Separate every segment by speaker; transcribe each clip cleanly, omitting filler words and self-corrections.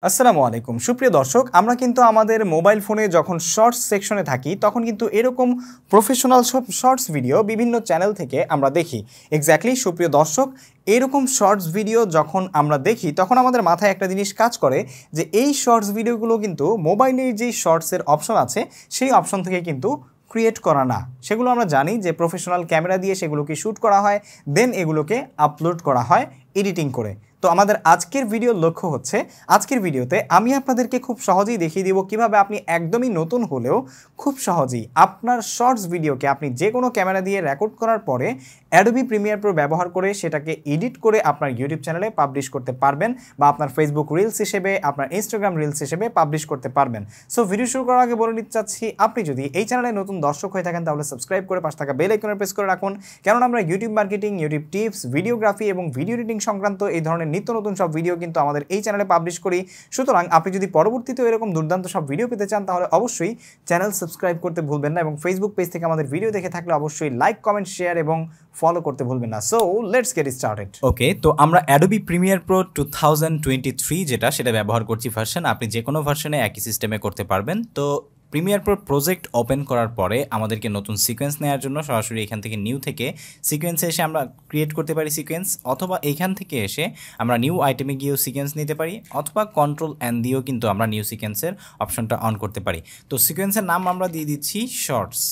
Speaker 1: আসসালামু আলাইকুম সুপ্রিয় দর্শক আমরা কিন্তু আমাদের মোবাইল ফোনে যখন শর্টস সেকশনে থাকি তখন কিন্তু এরকম প্রফেশনাল সব শর্টস ভিডিও বিভিন্ন চ্যানেল থেকে আমরা দেখি এক্স্যাক্টলি সুপ্রিয় দর্শক এরকম শর্টস ভিডিও যখন আমরা দেখি তখন আমাদের মাথায় একটা জিনিস কাজ করে যে এই শর্টস ভিডিওগুলো কিন্তু মোবাইলের যেই শর্টসের অপশন আছে সেই অপশন থেকে কিন্তু ক্রিয়েট করা না সেগুলো আমরা জানি যে প্রফেশনাল ক্যামেরা দিয়ে সেগুলোকে শ্যুট করা হয় দেন এগুলোকে আপলোড করা হয় এডিটিং করে তো আমাদের আজকের ভিডিওর লক্ষ্য হচ্ছে আজকের ভিডিওতে আমি আপনাদেরকে খুব সহজেই দেখিয়ে দিব কিভাবে আপনি একদমই নতুন হলেও খুব সহজেই আপনার শর্টস ভিডিওকে আপনি যে কোনো ক্যামেরা দিয়ে রেকর্ড করার পরে অ্যাডোবি প্রিমিয়ার প্রো ব্যবহার করে সেটাকে এডিট করে আপনার ইউটিউব চ্যানেলে পাবলিশ করতে পারবেন বা আপনার ফেসবুক রিলস হিসেবে আপনার ইনস্টাগ্রাম রিলস হিসেবে পাবলিশ করতে পারবেন সো ভিডিও শুরু করার আগে বলে নিতে চাচ্ছি আপনি যদি এই চ্যানেলে নতুন দর্শক হয়ে থাকেন তাহলে সাবস্ক্রাইব করে পাশে থাকা বেল আইকনে প্রেস করে রাখুন কারণ আমরা YouTube marketing YouTube tips videography এবং ভিডিও এডিটিং সংক্রান্ত এই ধরনের নিত্য নতুন সব ভিডিও কিন্তু আমাদের এই চ্যানেলে পাবলিশ করি সুতরাং আপনি যদি পরবর্তীতে এরকম দুর্দান্ত সব ভিডিও পেতে চান তাহলে অবশ্যই চ্যানেল সাবস্ক্রাইব করতে ভুলবেন না এবং ফেসবুক পেজ থেকে আমাদের ভিডিও দেখে থাকলে অবশ্যই লাইক কমেন্ট শেয়ার এবং ফলো করতে ভুলবেন না সো লেটস গেট স্টার্টেড ওকে তো আমরা অ্যাডোবি প্রিমিয়ার প্রো 2023 যেটা সেটা ব্যবহার করছি ভার্সন আপনি যে কোনো ভার্সনে একই সিস্টেমে করতে পারবেন তো প্রিমিয়ার প্রো প্রজেক্ট ওপেন করার পরে আমাদেরকে নতুন সিকোয়েন্স নেওয়ার জন্য সরাসরি এখান থেকে নিউ থেকে সিকোয়েন্সে এসে আমরা ক্রিয়েট করতে পারি সিকোয়েন্স অথবা এইখান থেকে এসে আমরা নিউ আইটেমে গিয়েও সিকোয়েন্স নিতে পারি অথবা কন্ট্রোল এন দিয়েও কিন্তু আমরা নিউ সিকোয়েন্সের অপশনটা অন করতে পারি তো সিকোয়েন্সের নাম আমরা দিয়ে দিচ্ছি শর্টস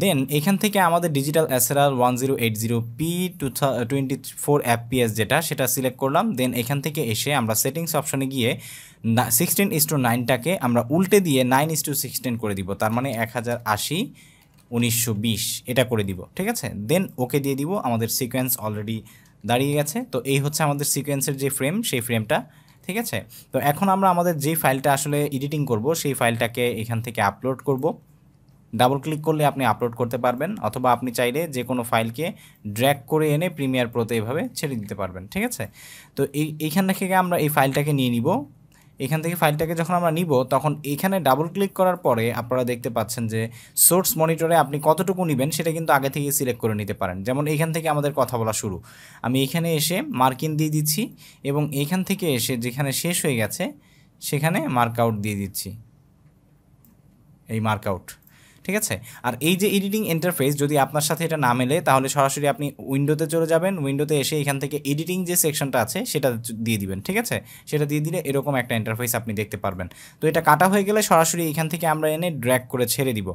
Speaker 1: দেন এখান থেকে আমাদের ডিজিটাল এসএলআর 1080p 24 fps যেটা সেটা সিলেক্ট করলাম দেন এখান থেকে এসে আমরা সেটিংস অপশনে গিয়ে 16:9টাকে আমরা উল্টে দিয়ে 9:16 করে দিব তার মানে 1080 1920 এটা করে দিব ঠিক আছে দেন ওকে দিয়ে দিব আমাদের সিকোয়েন্স অলরেডি দাঁড়িয়ে গেছে তো এই হচ্ছে আমাদের সিকোয়েন্সের যে ফ্রেম সেই ফ্রেমটা ঠিক আছে তো এখন আমরা আমাদের যে ফাইলটা আসলে এডিটিং করব সেই ফাইলটাকে এখান থেকে আপলোড করব ডাবল ক্লিক করলে আপনি আপলোড করতে পারবেন অথবা আপনি চাইলে যে কোনো ফাইলকে ড্র্যাগ করে এনে প্রিমিয়ার প্রোতে এভাবে ছেড়ে দিতে পারবেন ঠিক আছে তো এইখান থেকে আমরা এই ফাইলটাকে নিয়ে নিব এখান থেকে ফাইলটাকে যখন আমরা নিব তখন এইখানে ডাবল ক্লিক করার পরে আপনারা দেখতে পাচ্ছেন যে সোর্স মনিটরে আপনি কতটুকু নেবেন সেটা কিন্তু আগে থেকে সিলেক্ট করে নিতে পারেন যেমন এইখান থেকে আমাদের কথা বলা শুরু আমি এখানে এসে মার্কিং দিয়ে দিচ্ছি এবং এইখান থেকে এসে যেখানে শেষ হয়ে গেছে সেখানে মার্ক আউট দিয়ে দিচ্ছি এই মার্ক আউট ঠিক আছে আর এই যে এডিটিং ইন্টারফেস যদি আপনার সাথে এটা না মেলে তাহলে সরাসরি আপনি উইন্ডোতে চলে যাবেন উইন্ডোতে এসে এখান থেকে এডিটিং যে সেকশনটা আছে সেটা দিয়ে দিবেন ঠিক আছে সেটা দিয়ে দিলে এরকম একটা ইন্টারফেস আপনি দেখতে পারবেন তো এটা কাটা হয়ে গেলে সরাসরি এখান থেকে আমরা এনে ড্র্যাগ করে ছেড়ে দিব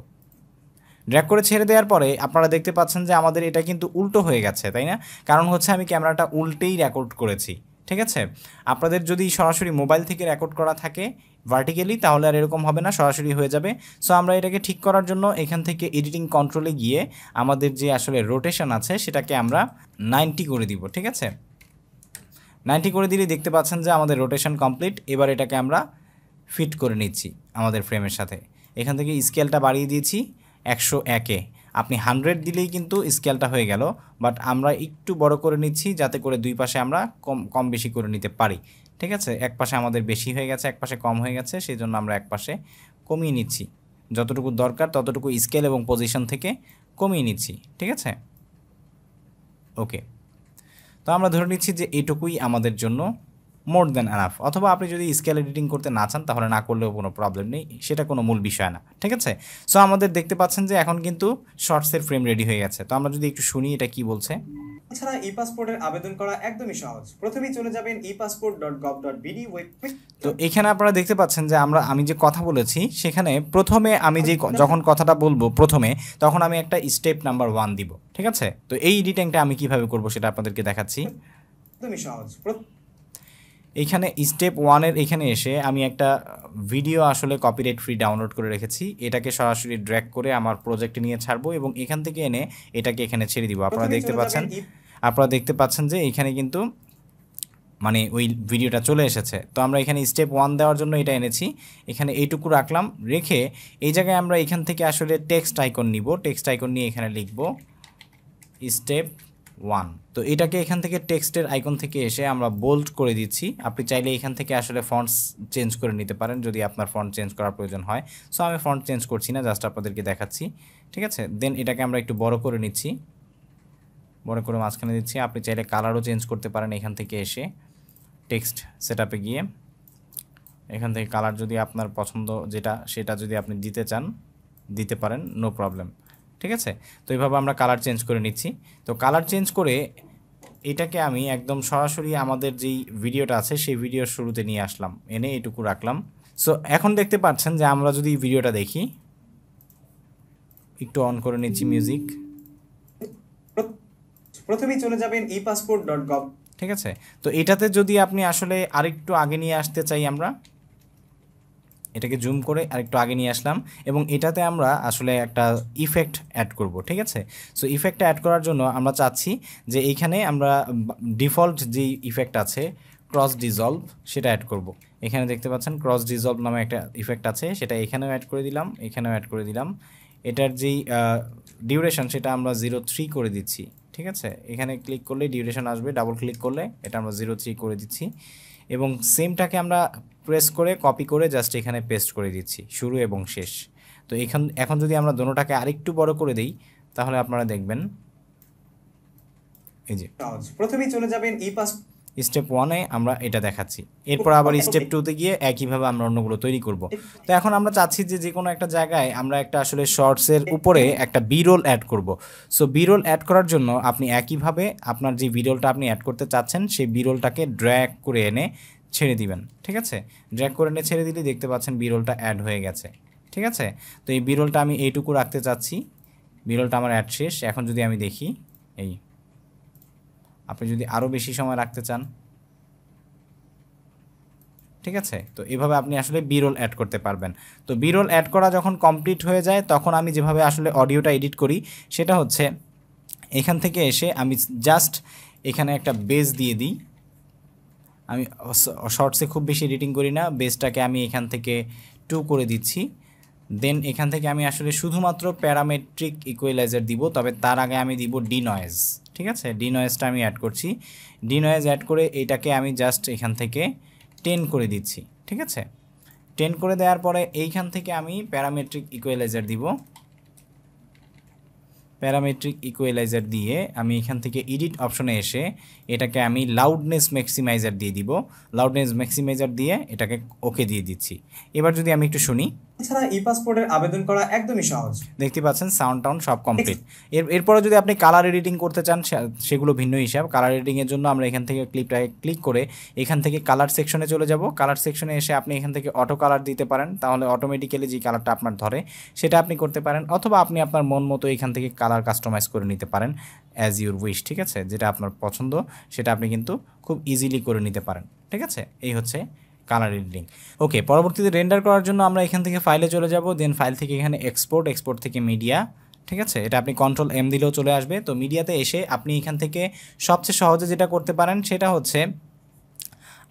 Speaker 1: ড্র্যাগ করে ছেড়ে দেওয়ার পরে আপনারা দেখতে পাচ্ছেন যে আমাদের এটা কিন্তু উল্টো হয়ে গেছে তাই না কারণ হচ্ছে আমি ক্যামেরাটা উল্টেই রেকর্ড করেছি ঠিক আছে আপনাদের যদি সরাসরি মোবাইল থেকে রেকর্ড করা থাকে ভার্টিক্যালি তাহলে আর এরকম হবে না সরাসরি হয়ে যাবে সো আমরা এটাকে ঠিক করার জন্য এখান থেকে এডিটিং কন্ট্রোলে গিয়ে আমাদের যে আসলে রোটেশন আছে সেটাকে আমরা 90 করে দিব ঠিক আছে 90 করে দিলে দেখতে পাচ্ছেন যে আমাদের রোটেশন কমপ্লিট এবার এটাকে আমরা ফিট করে নিচ্ছি আমাদের ফ্রেমের সাথে এখান থেকে স্কেলটা বাড়িয়ে দিয়েছি 101-এ আপনি 100 দিলেই কিন্তু স্কেলটা হয়ে গেল বাট আমরা একটু বড় করে নিচ্ছি যাতে করে দুই পাশে আমরা কম বেশি করে নিতে পারি ঠিক আছে এক পাশে আমাদের বেশি হয়ে গেছে এক পাশে কম হয়ে গেছে সেই জন্য আমরা এক পাশে কমিয়ে নিচ্ছি যতটুকু দরকার ততটুকু স্কেল এবং পজিশন থেকে কমিয়ে নিচ্ছি ঠিক আছে ওকে তো আমরা ধরে নিচ্ছি যে এইটুকুই আমাদের জন্য মোর দ্যান এনাফ অথবা আপনি যদি স্কেল এডিটিং করতে না চান তাহলে না করলেও কোনো প্রবলেম নেই সেটা কোনো মূল বিষয় না ঠিক আছে সো আমাদের দেখতে পাচ্ছেন যে এখন কিন্তু শর্টসের ফ্রেম রেডি হয়ে গেছে তো আমরা যদি একটু শুনি এটা কি বলছে
Speaker 2: এছাড়া ই-পাসপোর্টের আবেদন করা একদমই সহজ প্রথমেই চলে যাবেন epassport.gov.bd
Speaker 1: তো এখানে আপনারা দেখতে পাচ্ছেন যে আমি যে কথা বলেছি সেখানে প্রথমে আমি যে যখন কথাটা বলবো প্রথমে তখন আমি একটা স্টেপ নাম্বার 1 দিব ঠিক আছে তো এই এডিটিংটা আমি কিভাবে করব সেটা আপনাদেরকে দেখাচ্ছি
Speaker 2: একদমই সহজ
Speaker 1: এখানে স্টেপ 1-এর এখানে এসে আমি একটা ভিডিও আসলে কপিরাইট ফ্রি ডাউনলোড করে রেখেছি এটাকে সরাসরি ড্র্যাগ করে আমার প্রজেক্টে নিয়ে ছাড়বো এবং এখান থেকে এনে এটাকে এখানে ছেড়ে দিব আপনারা দেখতে পাচ্ছেন যে এখানে কিন্তু মানে ওই ভিডিওটা চলে এসেছে তো আমরা এখানে স্টেপ 1 দেওয়ার জন্য এটা এনেছি এখানে এইটুকু রাখলাম রেখে এই জায়গায় আমরা এখান থেকে আসলে টেক্সট আইকন নিব টেক্সট আইকন নিয়ে এখানে লিখব স্টেপ 1 তো এটাকে এখান থেকে টেক্সটের আইকন থেকে এসে আমরা বোল্ড করে দিচ্ছি আপনি চাইলে এখান থেকে আসলে ফন্টস চেঞ্জ করে নিতে পারেন যদি আপনার ফন্ট চেঞ্জ করার প্রয়োজন হয় সো আমি ফন্ট চেঞ্জ করছি না জাস্ট আপনাদেরকে দেখাচ্ছি ঠিক আছে দেন এটাকে আমরা একটু বড় করে নিচ্ছি বড় করে মাঝখানে দিচ্ছি আপনি চাইলে কালারও চেঞ্জ করতে পারেন এখান থেকে এসে টেক্সট সেটআপে গিয়ে এখান থেকে কালার যদি আপনার পছন্দ যেটা সেটা যদি আপনি দিতে চান দিতে পারেন, নো প্রবলেম। ঠিক আছে, তো এইভাবে আমরা কালার চেঞ্জ করে নিচ্ছি। তো কালার চেঞ্জ করে এটাকে আমি একদম সরাসরি আমাদের যেই ভিডিওটা আছে সেই ভিডিওর শুরুতে নিয়ে আসলাম, এনে এইটুকু রাখলাম। সো এখন দেখতে পাচ্ছেন যে আমরা যদি ভিডিওটা দেখি, একটু অন করে নিচ্ছি মিউজিক।
Speaker 2: প্রথমেই চলে যাবেন epassport.gov।
Speaker 1: ঠিক আছে, তো এটাতে যদি আপনি আসলে আরেকটু আগে নিয়ে আসতে চাই, আমরা এটাকে জুম করে আরেকটু আগে নিয়ে আসলাম এবং এটাতে আমরা আসলে একটা ইফেক্ট অ্যাড করব। ঠিক আছে, সো ইফেক্টটা অ্যাড করার জন্য আমরা চাচ্ছি যে এইখানে আমরা ডিফল্ট যে ইফেক্ট আছে ক্রস ডিজলভ সেটা অ্যাড করব। এখানে দেখতে পাচ্ছেন ক্রস ডিজলভ নামে একটা ইফেক্ট আছে, সেটা এখানেও অ্যাড করে দিলাম, এখানেও অ্যাড করে দিলাম। এটার যেই ডিউরেশন সেটা আমরা 0.3 করে দিচ্ছি। ঠিক আছে, এখানে ক্লিক করলে ডিউরেশন আসবে, ডাবল ক্লিক করলে এটা আমরা 0.3 করে দিচ্ছি এবং সেমটাকে আমরা প্রেস করে কপি করে জাস্ট এখানে পেস্ট করে দিচ্ছি, শুরু এবং শেষ। তো এখন যদি আমরা দোনোটাকে আরেকটু বড় করে দেই তাহলে আপনারা দেখবেন এই যে
Speaker 2: প্রথমেই চলে যাবেন
Speaker 1: স্টেপ 1-এ আমরা এটা দেখাচ্ছি, এরপর আবার স্টেপ 2-তে গিয়ে একইভাবে আমরা অন্যগুলো তৈরি করব। তো এখন আমরা চাচ্ছি যে যে কোনো একটা জায়গায় আমরা একটা আসলে শর্টসের উপরে একটা বিরোল অ্যাড করব। সো বিরোল অ্যাড করার জন্য আপনি একইভাবে আপনার যে বিরোলটা আপনি অ্যাড করতে চাচ্ছেন সেই বিরোলটাকে ড্র্যাগ করে এনে ছেড়ে দিবেন। ঠিক আছে, ড্র্যাগ করে এনে ছেড়ে দিলে দেখতে পাচ্ছেন বিরোলটা অ্যাড হয়ে গেছে। ঠিক আছে, তো এই বিরোলটা আমি এইটুকু রাখতে চাচ্ছি, বিরোলটা আমার অ্যাড শেষ। এখন যদি আমি দেখি, এই আপনি যদি আরও বেশি সময় রাখতে চান, ঠিক আছে, তো এভাবে আপনি আসলে বিরোল অ্যাড করতে পারবেন। তো বিরোল অ্যাড করা যখন কমপ্লিট হয়ে যায় তখন আমি যেভাবে আসলে অডিওটা এডিট করি সেটা হচ্ছে এখান থেকে এসে আমি জাস্ট এখানে একটা বেস দিয়ে দিই। আমি শর্টসে খুব বেশি এডিটিং করি না, বেসটাকে আমি এখান থেকে 2 করে দিচ্ছি। দেন এখান থেকে আমি আসলে শুধুমাত্র প্যারামেট্রিক ইকুয়ালাইজার দিব, তবে তার আগে আমি দিব ডিনয়েজ। ঠিক আছে, ডিনয়েজটা আমি অ্যাড করছি। ডিনয়েজ অ্যাড করে এটাকে আমি জাস্ট এখান থেকে 10 করে দিচ্ছি। ঠিক আছে, 10 করে দেওয়ার পরে এইখান থেকে আমি প্যারামেট্রিক ইকুয়ালাইজার দিব। প্যারামেট্রিক ইকুয়ালাইজার দিয়ে আমি এখান থেকে এডিট অপশনে এসে এটাকে আমি লাউডনেস ম্যাক্সিমাইজার দিয়ে দিব। লাউডনেস ম্যাক্সিমাইজার দিয়ে এটাকে ওকে দিয়ে দিচ্ছি। এবার যদি আমি একটু শুনি,
Speaker 2: এছাড়া ই-পাসপোর্টের আবেদন করা একদমই সহজ।
Speaker 1: দেখতে পাচ্ছেন সাউন্ড টাউন সব কমপ্লিট। এরপরে যদি আপনি কালার এডিটিং করতে চান সেগুলো ভিন্ন হিসাব। কালার এডিটিংয়ের জন্য আমরা এখান থেকে ক্লিপটাকে ক্লিক করে এখান থেকে কালার সেকশনে চলে যাব। কালার সেকশনে এসে আপনি এখান থেকে অটো কালার দিতে পারেন, তাহলে অটোমেটিক্যালি যে কালারটা আপনার ধরে সেটা আপনি করতে পারেন, অথবা আপনি আপনার মন মতো এখান থেকে কালার কাস্টমাইজ করে নিতে পারেন অ্যাজ ইউর উইশ। ঠিক আছে, যেটা আপনার পছন্দ সেটা আপনি কিন্তু খুব ইজিলি করে নিতে পারেন। ঠিক আছে, এই হচ্ছে কালার এডিটিং। ওকে, পরবর্তীতে রেন্ডার করার জন্য আমরা এখান থেকে ফাইলে চলে যাব। দেন ফাইল থেকে এখানে এক্সপোর্ট থেকে মিডিয়া। ঠিক আছে, এটা আপনি Ctrl+M দিলেও চলে আসবে। তো মিডিয়াতে এসে আপনি এখান থেকে সবচেয়ে সহজে যেটা করতে পারেন সেটা হচ্ছে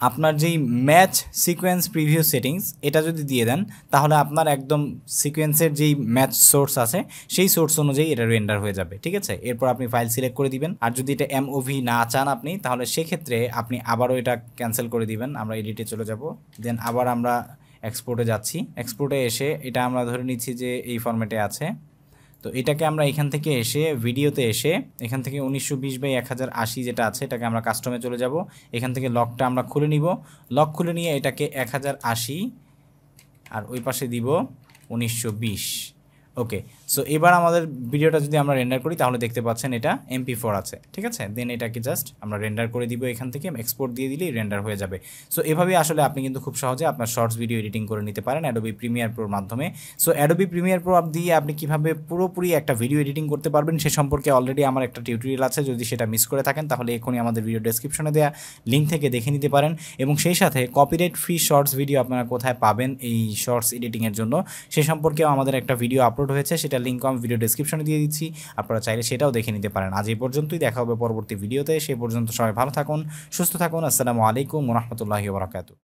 Speaker 1: আপনার যেই ম্যাচ সিকোয়েন্স প্রিভিউ সেটিংস এটা যদি দিয়ে দেন তাহলে আপনার একদম সিকোয়েন্সের যেই ম্যাচ সোর্স আছে সেই সোর্স অনুযায়ী এটা রেন্ডার হয়ে যাবে। ঠিক আছে, এরপর আপনি ফাইল সিলেক্ট করে দিবেন। আর যদি এটা MOV না চান আপনি, তাহলে সেক্ষেত্রে আপনি আবারও এটা ক্যান্সেল করে দিবেন। আমরা এডিটে চলে যাব, দেন আবার আমরা এক্সপোর্টে যাচ্ছি। এক্সপোর্টে এসে এটা আমরা ধরে নিচ্ছি যে এই ফরম্যাটে আছে। তো এটাকে আমরা এখান থেকে এসে ভিডিওতে এসে এখান থেকে 1920x1080 যেটা আছে এটাকে আমরা কাস্টমে চলে যাব। এখান থেকে লকটা আমরা খুলে নিব। লক খুলে নিয়ে এটাকে 1080 আর ওই পাশে দিব 1920। ওকে, সো এবার আমাদের ভিডিওটা যদি আমরা রেন্ডার করি তাহলে দেখতে পাচ্ছেন এটা MP4 আছে। ঠিক আছে, দেন এটাকে জাস্ট আমরা রেন্ডার করে দিব, এখান থেকে এক্সপোর্ট দিয়ে দিলেই রেন্ডার হয়ে যাবে। সো এভাবেই আসলে আপনি কিন্তু খুব সহজে আপনার শর্টস ভিডিও এডিটিং করে নিতে পারেন অ্যাডোবি প্রিমিয়ার প্রোর মাধ্যমে। সো অ্যাডোবি প্রিমিয়ার প্রো দিয়ে আপনি কীভাবে পুরোপুরি একটা ভিডিও এডিটিং করতে পারবেন সে সম্পর্কে অলরেডি আমার একটা টিউটোরিয়াল আছে, যদি সেটা মিস করে থাকেন তাহলে এখনই আমাদের ভিডিও ডেসক্রিপশনে দেওয়া লিঙ্ক থেকে দেখে নিতে পারেন। এবং সেই সাথে কপিরাইট ফ্রি শর্টস ভিডিও আপনারা কোথায় পাবেন এই শর্টস এডিটিংয়ের জন্য সে সম্পর্কেও আমাদের একটা ভিডিও আপলোড হয়েছে, সেটা লিঙ্ক আমি ভিডিও ডেসক্রিপশনে দিয়ে দিচ্ছি, আপনারা চাইলে সেটাও দেখে নিতে পারেন। আজ এই পর্যন্তই, দেখা হবে পরবর্তী ভিডিওতে। সে পর্যন্ত সবাই ভালো থাকুন, সুস্থ থাকুন। আসসালামু আলাইকুম ওয়া রাহমাতুল্লাহি ওয়া বারাকাতুহু।